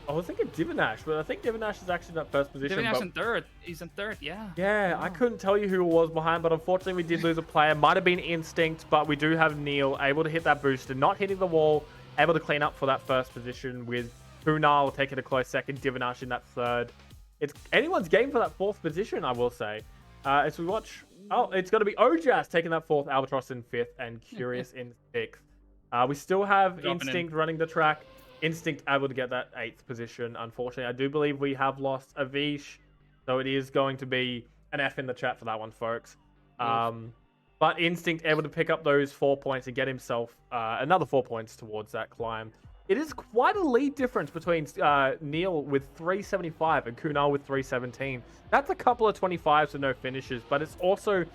Speaker 1: I was thinking Divinash, but I think Divinash is actually in that first position.
Speaker 2: Divinash in third. He's in third, yeah.
Speaker 1: Yeah, I couldn't tell you who was behind, but unfortunately we did lose a player. Might have been Instinct, but we do have Neil able to hit that booster, not hitting the wall, able to clean up for that first position with Kunal taking a close second, Divinash in that third. It's anyone's game for that fourth position, I will say. As we watch... Oh, it's going to be Ojas taking that fourth, Albatross in fifth, and Curious in sixth. We still have Instinct running the track. Instinct able to get that 8th position. Unfortunately, I do believe we have lost Avish, so it is going to be an F in the chat for that one, folks. But Instinct able to pick up those 4 points and get himself another 4 points towards that climb. It is quite a lead difference between Neil with 375 and Kunal with 317. That's a couple of 25s with no finishes, but it's also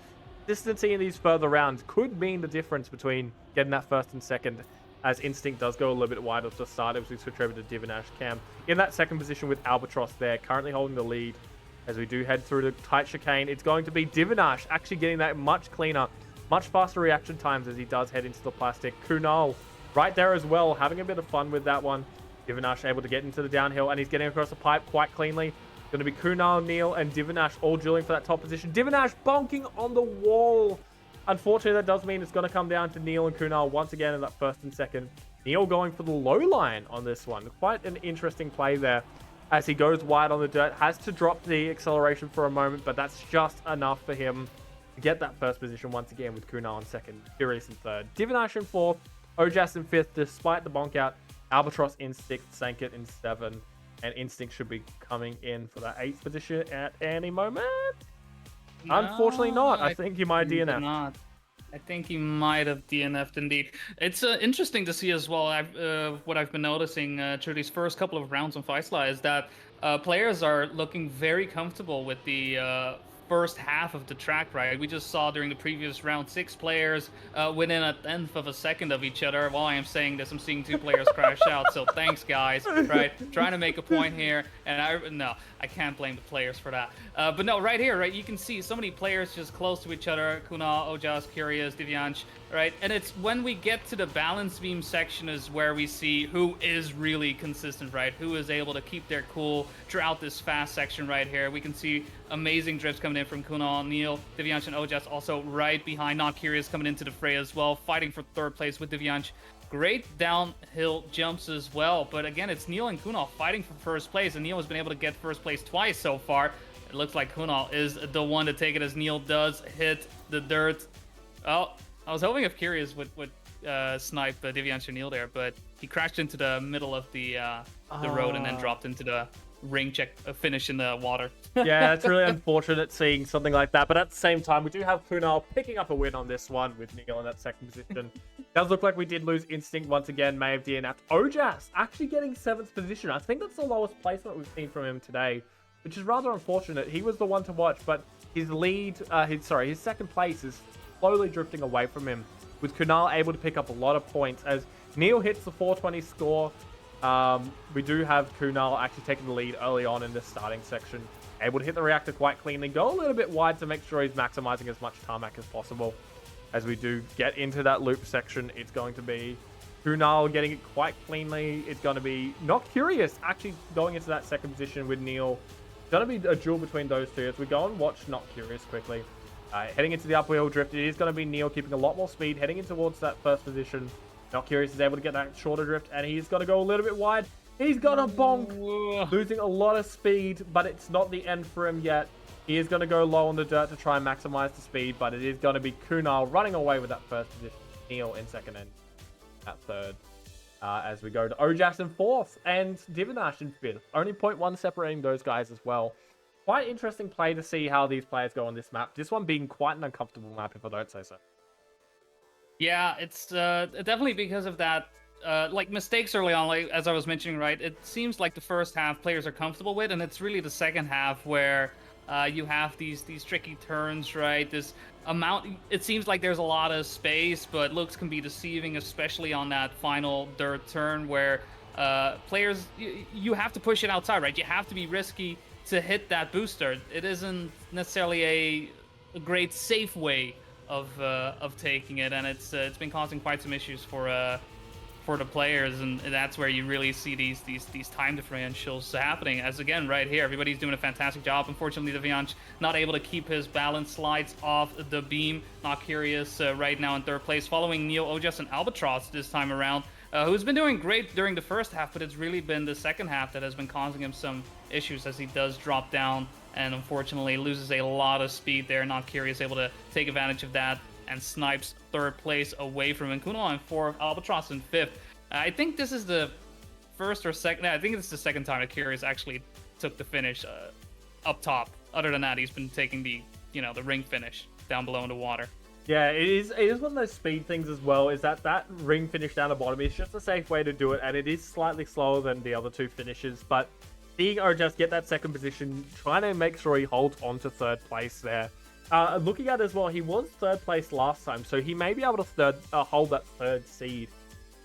Speaker 1: consistency in these further rounds could mean the difference between getting that first and second, as Instinct does go a little bit wider to start as we switch over to Divinash Cam. In that second position with Albatross there, currently holding the lead as we do head through the tight chicane. It's going to be Divinash actually getting that much cleaner Much faster reaction times as he does head into the plastic. Kunal right there as well, having a bit of fun with that one. Divinash able to get into the downhill, and he's getting across the pipe quite cleanly. Going to be Kunal, Neil, and Divinash all dueling for that top position. Divinash bonking on the wall. Unfortunately, that does mean it's going to come down to Neil and Kunal once again in that first and second. Neil going for the low line on this one. Quite an interesting play there as he goes wide on the dirt. Has to drop the acceleration for a moment, but that's just enough for him to get that first position once again with Kunal in second, Curious in third. Divinash in fourth, Ojas in fifth, despite the bonk out. Albatross in sixth, Sankit in seven, and Instinct should be coming in for that eighth position at any moment. No, unfortunately not. I think he might DNF.
Speaker 2: Not. I think he might have DNF'd indeed. It's interesting to see as well. What I've been noticing through these first couple of rounds on Feisla is that players are looking very comfortable with the first half of the track, right? We just saw during the previous round 6 players within a tenth of a second of each other. While I am saying this, I'm seeing 2 players crash out, so thanks guys, right? Trying to make a point here, and I can't blame the players for that. But no, right here, right, you can see so many players just close to each other. Kunal, Ojas, Curious, Divyansh, right? And it's when we get to the balance beam section is where we see who is really consistent, right? Who is able to keep their cool throughout this fast section right here. We can see amazing drifts coming in from Kunal, Neil, Divyansh, and Ojas also right behind. Not Curious coming into the fray as well, fighting for third place with Divyansh. Great downhill jumps as well, but again, it's Neil and Kunal fighting for first place, and Neil has been able to get first place twice so far. It looks like Kunal is the one to take it as Neil does hit the dirt. Oh, I was hoping if Curious would snipe Divyansh and Neil there, but he crashed into the middle of the road and then dropped into the ring check finish in the water.
Speaker 1: Yeah, it's really unfortunate seeing something like that, but at the same time, we do have Kunal picking up a win on this one with Neil in that second position. Does look like we did lose Instinct once again, may have DNF'd. Ojas actually getting 7th position. I think that's the lowest placement we've seen from him today, which is rather unfortunate. He was the one to watch, but his lead, his second place is slowly drifting away from him, with Kunal able to pick up a lot of points as Neil hits the 420 score. We do have Kunal actually taking the lead early on in the starting section, able to hit the reactor quite cleanly, go a little bit wide to make sure he's maximizing as much tarmac as possible. As we do get into that loop section, it's going to be Kunal getting it quite cleanly. It's going to be Not Curious actually going into that second position with Neil. It's going to be a duel between those two as we go and watch Not Curious quickly. Heading into the upwheel drift, it is going to be Neil keeping a lot more speed, heading in towards that first position. Not Curious is able to get that shorter drift, and he's going to go a little bit wide. He's going to bonk, losing a lot of speed, but it's not the end for him yet. He is going to go low on the dirt to try and maximize the speed, but it is going to be Kunal running away with that first position. Neil in second and at third. As we go to Ojas in fourth and Divinash in fifth. Only 0.1 separating those guys as well. Quite interesting play to see how these players go on this map. This one being quite an uncomfortable map, if I don't say so.
Speaker 2: Yeah, it's definitely because of that. Like mistakes early on, like as I was mentioning, right? It seems like the first half players are comfortable with, and it's really the second half where you have these tricky turns, right? This amount, it seems like there's a lot of space, but looks can be deceiving, especially on that final dirt turn where players, you have to push it outside, right? You have to be risky to hit that booster. It isn't necessarily a great safe way of taking it, and it's been causing quite some issues for the players, and that's where you really see these time differentials happening. As again, right here, everybody's doing a fantastic job. Unfortunately, Divyansh not able to keep his balance, slides off the beam. Not Curious right now in third place, following Neil, Ojas, and Albatross this time around, who's been doing great during the first half, but it's really been the second half that has been causing him some issues as he does drop down and unfortunately loses a lot of speed there. Not Curious able to take advantage of that and snipes third place away from Kunal in fourth, Albatross in fifth. I think this is the first or second. I think it's the second time that Curious actually took the finish up top. Other than that, he's been taking the ring finish down below in the water.
Speaker 1: Yeah, it is one of those speed things as well, is that ring finish down the bottom is just a safe way to do it, and it is slightly slower than the other two finishes, but seeing Ojas get that second position, trying to make sure he holds on to third place there. Looking at it as well, he was third place last time, so he may be able to hold that third seed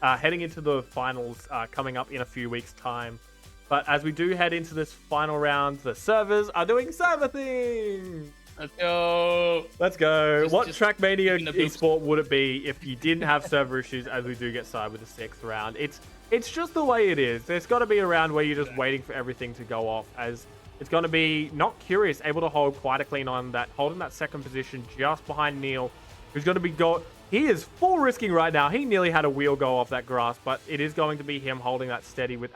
Speaker 1: heading into the finals coming up in a few weeks' time. But as we do head into this final round, the servers are doing server things!
Speaker 2: Let's go.
Speaker 1: Let's go. What Trackmania
Speaker 2: keeping the boost.
Speaker 1: esport would it be if you didn't have server issues, as we do get started with the 6th round? It's just the way it is. There's got to be a round where you're just waiting for everything to go off, as it's going to be Not Curious able to hold quite a clean on that, holding that second position just behind Neil, who's going to be He is full risking right now. He nearly had a wheel go off that grass, but it is going to be him holding that steady with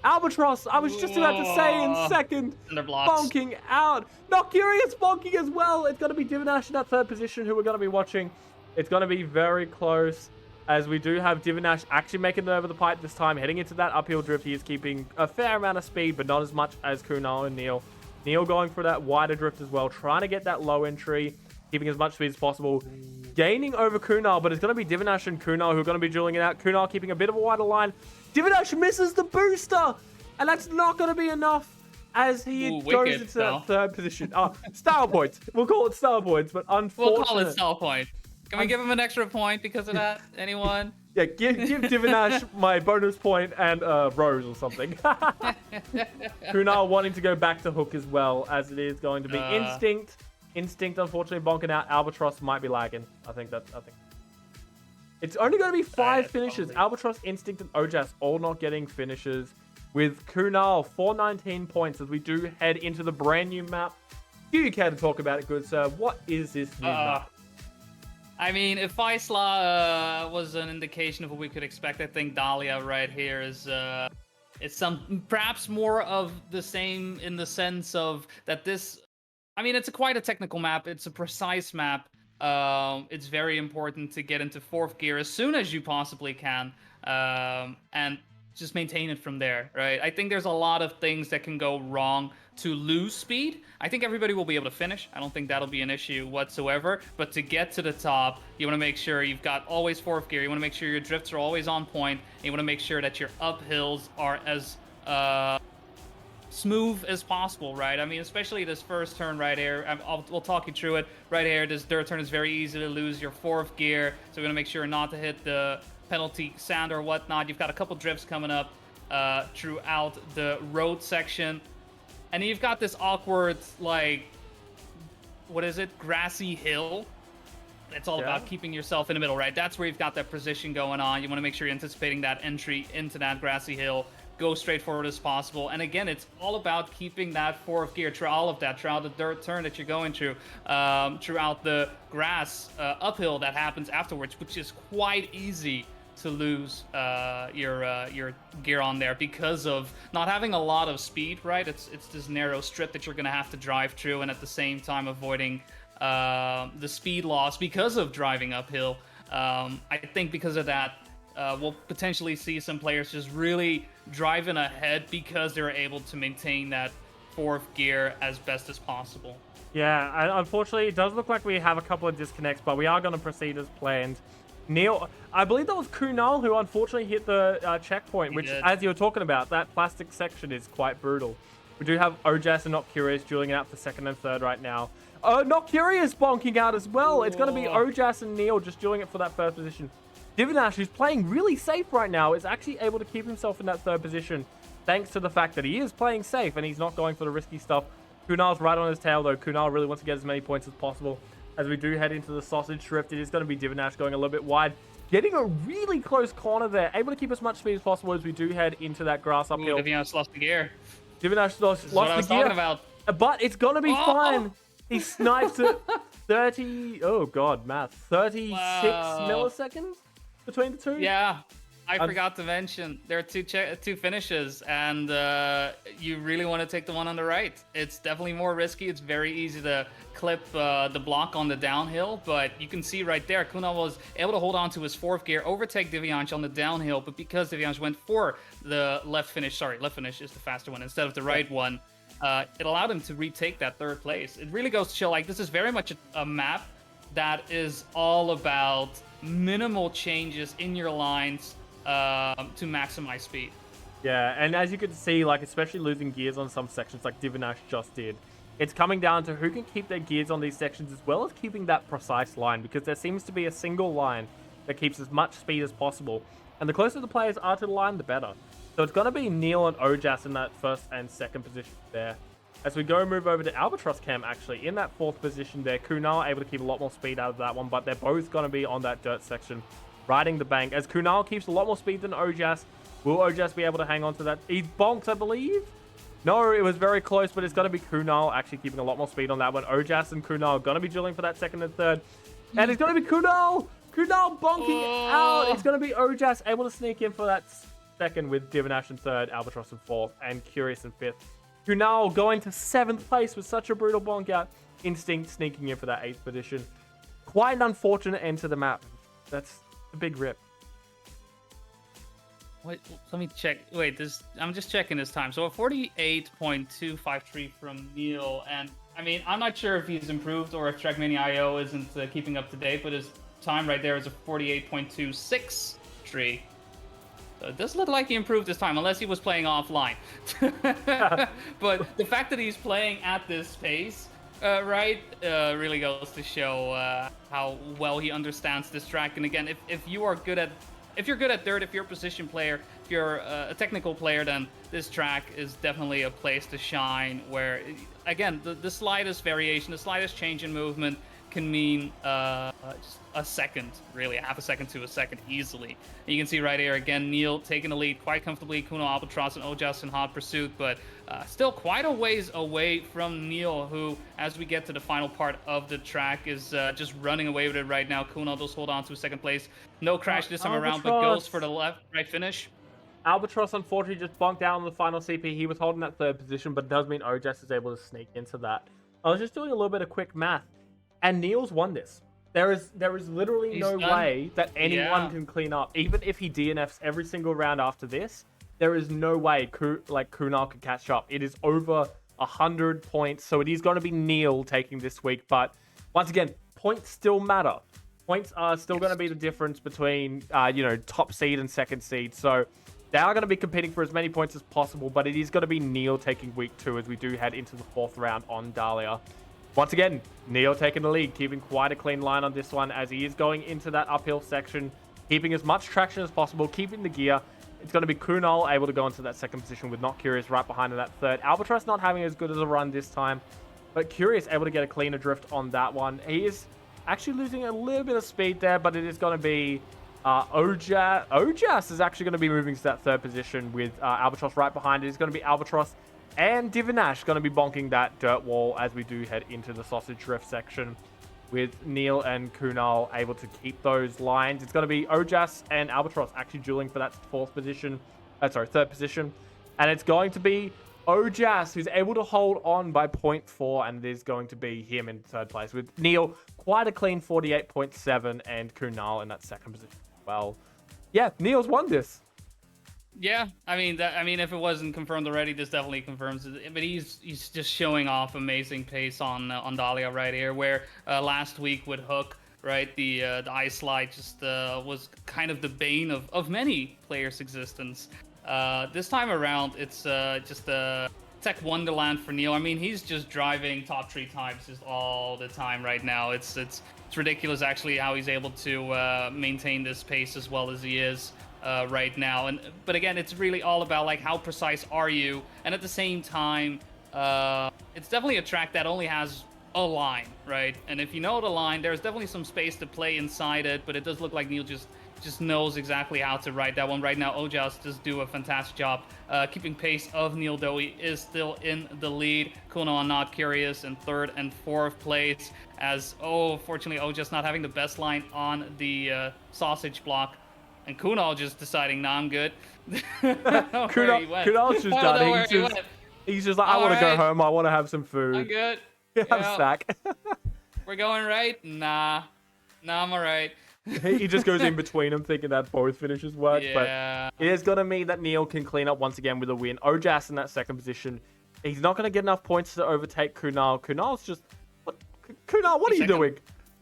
Speaker 1: Albatross. I was just about to say in second, bonking out. Not Curious bonking as well. It's going to be Divinash in that third position, who we're going to be watching. It's going to be very close, as we do have Divinash actually making it over the pipe this time, heading into that uphill drift. He is keeping a fair amount of speed, but not as much as Kunal and Neil. Neil going for that wider drift as well, trying to get that low entry, keeping as much speed as possible. Gaining over Kunal, but it's going to be Divinash and Kunal who are going to be dueling it out. Kunal keeping a bit of a wider line. Divinash misses the booster, and that's not going to be enough as he goes into that third position. Style points. We'll call it style points, but unfortunately...
Speaker 2: We'll call it style point. Can we give him an extra point because of that? Anyone?
Speaker 1: Yeah, give Divinash my bonus point and Rose or something. Kunal wanting to go back to hook as well, as it is going to be Instinct. Instinct, unfortunately, bonking out. Albatross might be lagging. I think it's only going to be 5 finishes. Probably. Albatross, Instinct, and Ojas all not getting finishes, with Kunal 419 points as we do head into the brand new map. Do you care to talk about it, good sir? What is this new map?
Speaker 2: I mean, if Faisla was an indication of what we could expect, I think Dahlia right here is it's some perhaps more of the same in the sense of that this. I mean, it's quite a technical map. It's a precise map. It's very important to get into 4th gear as soon as you possibly can, and just maintain it from there, right? I think there's a lot of things that can go wrong to lose speed. I think everybody will be able to finish. I don't think that'll be an issue whatsoever. But to get to the top, you want to make sure you've got always 4th gear. You want to make sure your drifts are always on point. And you want to make sure that your uphills are as smooth as possible, right? I mean, especially this first turn right here. We'll talk you through it. Right here, this dirt turn is very easy to lose your 4th gear. So we're going to make sure not to hit the penalty sand or whatnot. You've got a couple drifts coming up throughout the road section. And you've got this awkward, like, what is it? Grassy hill. It's all about keeping yourself in the middle, right? That's where you've got that position going on. You want to make sure you're anticipating that entry into that grassy hill. Go straight forward as possible. And again, it's all about keeping that 4th gear through all of that, throughout the dirt turn that you're going through, throughout the grass uphill that happens afterwards, which is quite easy to lose your gear on there because of not having a lot of speed, right? It's this narrow strip that you're going to have to drive through, and at the same time avoiding the speed loss because of driving uphill. I think because of that, we'll potentially see some players just really driving ahead because they're able to maintain that 4th gear as best as possible.
Speaker 1: Yeah, unfortunately, it does look like we have a couple of disconnects, but we are going to proceed as planned. Neil, I believe that was Kunal who unfortunately hit the checkpoint, which, as you were talking about, that plastic section is quite brutal. We do have Ojas and Not Curious dueling it out for 2nd and 3rd right now. Not Curious bonking out as well. It's going to be Ojas and Neil just doing it for that 1st position. Divinash, who's playing really safe right now, is actually able to keep himself in that 3rd position thanks to the fact that he is playing safe and he's not going for the risky stuff. Kunal's right on his tail, though. Kunal really wants to get as many points as possible. As we do head into the sausage drift, it is going to be Divinash going a little bit wide, getting a really close corner there, able to keep as much speed as possible as we do head into that grass uphill.
Speaker 2: Divinash lost the gear.
Speaker 1: Divinash lost the gear.
Speaker 2: What I was talking about.
Speaker 1: But it's going to be fine. He snipes it 30... Oh, God, math. 36 milliseconds between the two?
Speaker 2: Yeah. I forgot to mention there are two finishes, and you really want to take the one on the right. It's definitely more risky. It's very easy to clip the block on the downhill, but you can see right there, Kunal was able to hold on to his 4th gear, overtake Divyansh on the downhill, but because Divyansh went for the left finish is the faster one instead of the right one, it allowed him to retake that 3rd place. It really goes to show, like, this is very much a map that is all about minimal changes in your lines to maximize speed.
Speaker 1: Yeah, and as you can see, like, especially losing gears on some sections like Divinash just did, it's coming down to who can keep their gears on these sections as well as keeping that precise line, because there seems to be a single line that keeps as much speed as possible, and the closer the players are to the line, the better. So it's going to be Neil and Ojas in that 1st and 2nd position there. As we move over to Albatross Cam, actually, in that 4th position there, Kunal able to keep a lot more speed out of that one, but they're both going to be on that dirt section, riding the bank. As Kunal keeps a lot more speed than Ojas, will Ojas be able to hang on to that? He bonks, I believe? No, it was very close, but it's going to be Kunal actually keeping a lot more speed on that one. Ojas and Kunal are going to be dueling for that 2nd and 3rd. And it's going to be Kunal! Kunal bonking out! It's going to be Ojas able to sneak in for that 2nd with Divinash in 3rd, Albatross in 4th, and Curious in 5th. Kunal going to 7th place with such a brutal bonk out. Instinct sneaking in for that 8th position. Quite an unfortunate end to the map. That's a big rip.
Speaker 2: Wait, let me check. Wait, I'm just checking his time. So a 48.253 from Neil, and I mean, I'm not sure if he's improved or if Trackmania IO isn't keeping up to date, but his time right there is a 48.263. So it does look like he improved his time, unless he was playing offline. But the fact that he's playing at this pace, really goes to show how well he understands this track. And again, if you're good at dirt, if you're a position player, if you're a technical player, then this track is definitely a place to shine. Where, again, the slightest variation, the slightest change in movement can mean just a second, really, a half a second to a second easily. And you can see right here, again, Neil taking the lead quite comfortably, Kuno, Albatross, and Ojas in hot pursuit, but still quite a ways away from Neil, who, as we get to the final part of the track, is just running away with it right now. Kuno does hold on to 2nd place. No crash this time around, but goes for the right finish.
Speaker 1: Albatross, unfortunately, just bonked out on the final CP. He was holding that 3rd position, but it does mean Ojas is able to sneak into that. I was just doing a little bit of quick math, and Neil's won this. There is literally no way that anyone can clean up. Even if he DNFs every single round after this, there is no way Kunal could catch up. It is over 100 points, so it is going to be Neil taking this week. But once again, points still matter. Points are still going to be the difference between top seed and 2nd seed. So they are going to be competing for as many points as possible, but it is going to be Neil taking week 2 as we do head into the 4th round on Dahlia. Once again, Neil taking the lead, keeping quite a clean line on this one as he is going into that uphill section, keeping as much traction as possible, keeping the gear. It's going to be Kunal able to go into that 2nd position with Not Curious right behind in that 3rd. Albatross not having as good as a run this time, but Curious able to get a cleaner drift on that one. He is actually losing a little bit of speed there, but it is going to be Ojas. Ojas is actually going to be moving to that 3rd position with Albatross right behind it. It's going to be Albatross and Divinash going to be bonking that dirt wall as we do head into the sausage drift section with Neil and Kunal able to keep those lines. It's going to be Ojas and Albatross actually dueling for that 3rd position. And it's going to be Ojas who's able to hold on by 0.4, and it is going to be him in 3rd place with Neil quite a clean 48.7 and Kunal in that 2nd position as well. Yeah, Neil's won this.
Speaker 2: Yeah, I mean, if it wasn't confirmed already, this definitely confirms it. But he's just showing off amazing pace on Dahlia right here. Where last week with Hook, right, the ice slide just was kind of the bane of many players' existence. This time around, it's just a tech wonderland for Neil. I mean, he's just driving top 3 times just all the time right now. It's ridiculous actually how he's able to maintain this pace as well as he is. Right now, but again, it's really all about like how precise are you, and at the same time, it's definitely a track that only has a line, right? And if you know the line, there's definitely some space to play inside it, but it does look like Neil just knows exactly how to ride that one right now. Ojas does do a fantastic job keeping pace of Neil, though he is still in the lead. Kuno and Not Curious in 3rd and 4th place, as fortunately Ojas not having the best line on the sausage block. And Kunal just deciding, nah, I'm good.
Speaker 1: Kunal's just done. He's just like, I want to go home. I want to have some food.
Speaker 2: I'm good.
Speaker 1: Have a snack.
Speaker 2: We're going right? Nah, I'm all right.
Speaker 1: He just goes in between them thinking that both finishes work.
Speaker 2: Yeah.
Speaker 1: But it is going to mean that Neil can clean up once again with a win. Ojas in that 2nd position. He's not going to get enough points to overtake Kunal. Kunal's just... Kunal, what are you doing?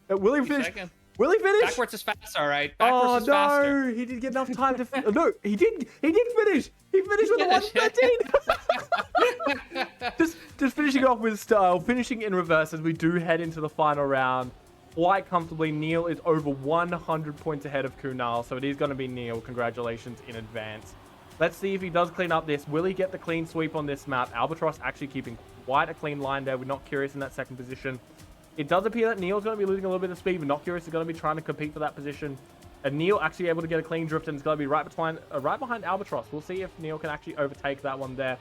Speaker 1: Will he finish?
Speaker 2: Second.
Speaker 1: Will he finish?
Speaker 2: Backwards is fast, all right. Backwards is faster.
Speaker 1: No, he didn't get enough time to finish. No, he did finish. He finished with a 113. just finishing off with style, finishing in reverse as we do head into the final round. Quite comfortably, Neil is over 100 points ahead of Kunal, so it is going to be Neil. Congratulations in advance. Let's see if he does clean up this. Will he get the clean sweep on this map? Albatross actually keeping quite a clean line there with Not Curious in that second position. It does appear that Neil's going to be losing a little bit of speed, but Not Curious is going to be trying to compete for that position. And Neil actually able to get a clean drift, and it's going to be right behind Albatross. We'll see if Neil can actually overtake that one there.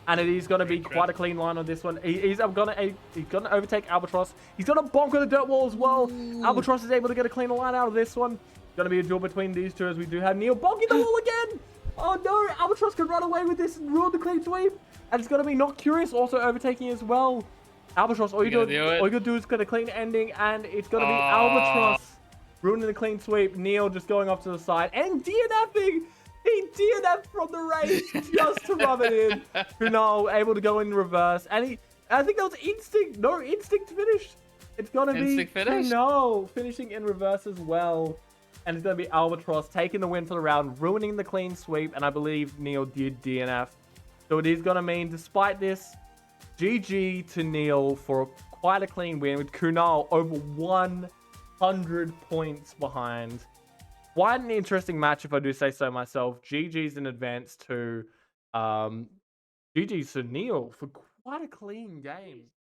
Speaker 1: And it is going to be quite a clean line on this one. He's going to overtake Albatross. He's going to bonk on the dirt wall as well. Ooh. Albatross is able to get a cleaner line out of this one. It's going to be a duel between these two as we do have Neil bonking the wall again. Oh no, Albatross could run away with this and ruin the clean sweep. And it's going to be Not Curious also overtaking as well. Albatross, all you got to do is get a clean ending, and it's going to be Albatross ruining the clean sweep. Neil just going off to the side and DNFing. He DNF'd from the race just to rub it in. Kunal able to go in reverse, and I think that was Instinct. No, Instinct finished. It's going to be Kunal finishing in reverse as well. And it's going to be Albatross taking the win for the round, ruining the clean sweep, and I believe Neil did DNF. So it is going to mean, despite this, GG to Neil for quite a clean win with Kunal over 100 points behind. Quite an interesting match, if I do say so myself. GG's in advance to GG's to Neil for quite a clean game.